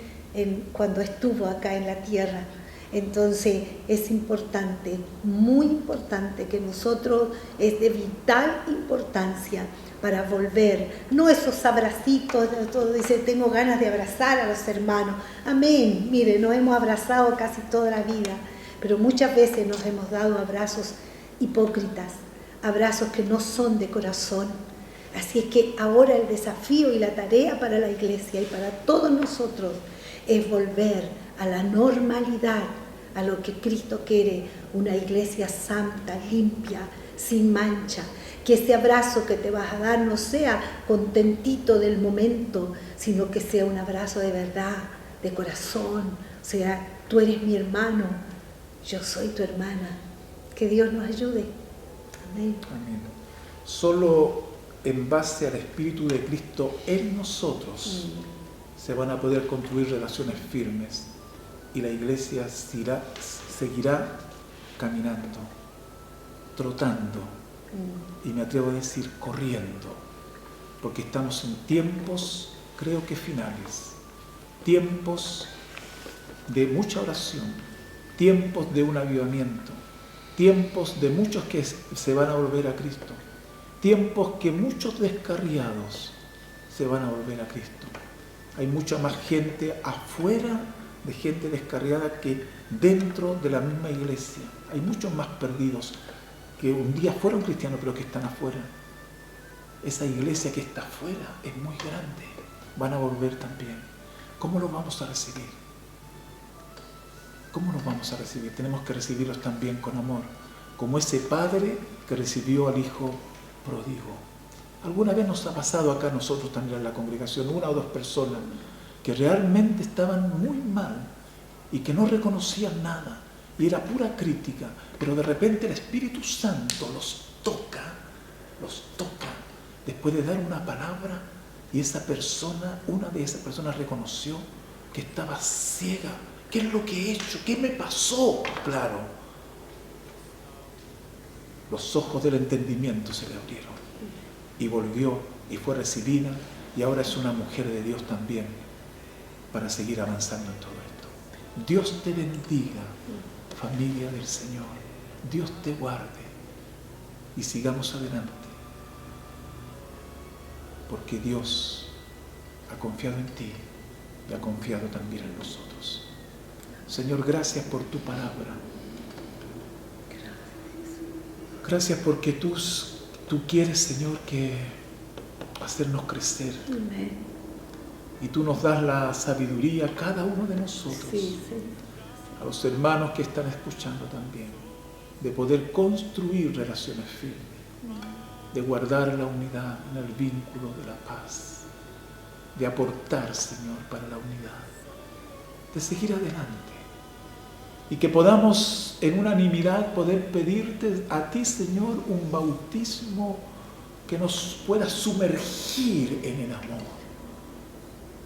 S2: cuando estuvo acá en la tierra. Entonces es importante, muy importante, que nosotros, es de vital importancia para volver, no esos abracitos, todo dice, tengo ganas de abrazar a los hermanos. Amén, mire, nos hemos abrazado casi toda la vida, pero muchas veces nos hemos dado abrazos hipócritas, abrazos que no son de corazón. Así es que ahora el desafío y la tarea para la iglesia y para todos nosotros es volver a la normalidad, a lo que Cristo quiere, una iglesia santa, limpia, sin mancha. Que ese abrazo que te vas a dar no sea contentito del momento, sino que sea un abrazo de verdad, de corazón. O sea, tú eres mi hermano, yo soy tu hermana. Que Dios nos ayude. Amén.
S3: Amén. Solo en base al Espíritu de Cristo en nosotros se van a poder construir relaciones firmes y la iglesia seguirá caminando, trotando y me atrevo a decir corriendo, porque estamos en tiempos, creo que finales, tiempos de mucha oración, tiempos de un avivamiento, tiempos de muchos que se van a volver a Cristo, tiempos que muchos descarriados se van a volver a Cristo. Hay mucha más gente afuera de gente descarriada que dentro de la misma iglesia. Hay muchos más perdidos que un día fueron cristianos pero que están afuera. Esa iglesia que está afuera es muy grande. Van a volver también. ¿Cómo los vamos a recibir? ¿Cómo los vamos a recibir? Tenemos que recibirlos también con amor, como ese padre que recibió al hijo pródigo. Alguna vez nos ha pasado acá a nosotros también en la congregación, una o dos personas que realmente estaban muy mal y que no reconocían nada y era pura crítica, pero de repente el Espíritu Santo los toca después de dar una palabra y esa persona, una de esas personas reconoció que estaba ciega. ¿Qué es lo que he hecho? ¿Qué me pasó? Claro, los ojos del entendimiento se le abrieron y volvió y fue recibida y ahora es una mujer de Dios también para seguir avanzando en todo esto. Dios te bendiga, familia del Señor. Dios te guarde y sigamos adelante, porque Dios ha confiado en ti y ha confiado también en nosotros. Señor, gracias por tu palabra. Gracias porque tú quieres, Señor, que hacernos crecer.
S2: Amén.
S3: Y tú nos das la sabiduría a cada uno de nosotros,
S2: Sí.
S3: a los hermanos que están escuchando también, de poder construir relaciones firmes, de guardar la unidad en el vínculo de la paz, de aportar, Señor, para la unidad, de seguir adelante. Y que podamos en unanimidad poder pedirte a ti, Señor, un bautismo que nos pueda sumergir en el amor.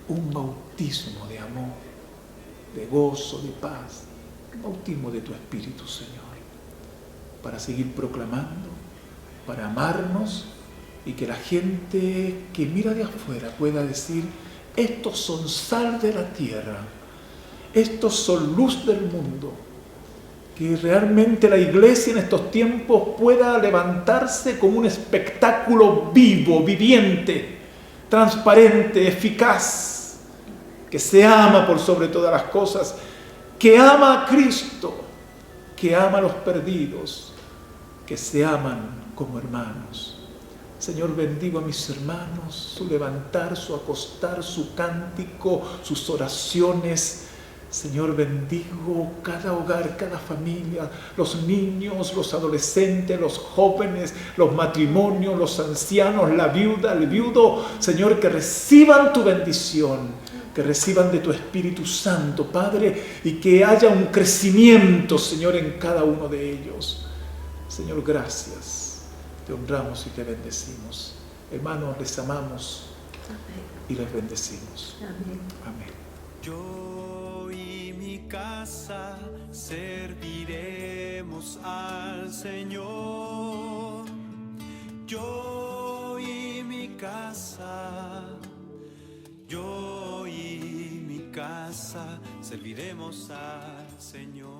S3: Un bautismo de amor, de gozo, de paz. Un bautismo de tu Espíritu, Señor. Para seguir proclamando, para amarnos y que la gente que mira de afuera pueda decir: estos son sal de la tierra. Estos son luz del mundo. Que realmente la iglesia en estos tiempos pueda levantarse como un espectáculo vivo, viviente, transparente, eficaz, que se ama por sobre todas las cosas, que ama a Cristo, que ama a los perdidos, que se aman como hermanos. Señor, bendigo a mis hermanos, su levantar, su acostar, su cántico, sus oraciones. Señor, bendigo cada hogar, cada familia, los niños, los adolescentes, los jóvenes, los matrimonios, los ancianos, la viuda, el viudo. Señor, que reciban tu bendición, que reciban de tu Espíritu Santo, Padre, y que haya un crecimiento, Señor, en cada uno de ellos. Señor, gracias. Te honramos y te bendecimos. Hermanos, les amamos
S2: Amén.
S3: y les bendecimos.
S2: Amén.
S3: Amén.
S1: Yo y mi casa serviremos al Señor. Yo y mi casa, yo y mi casa serviremos al Señor.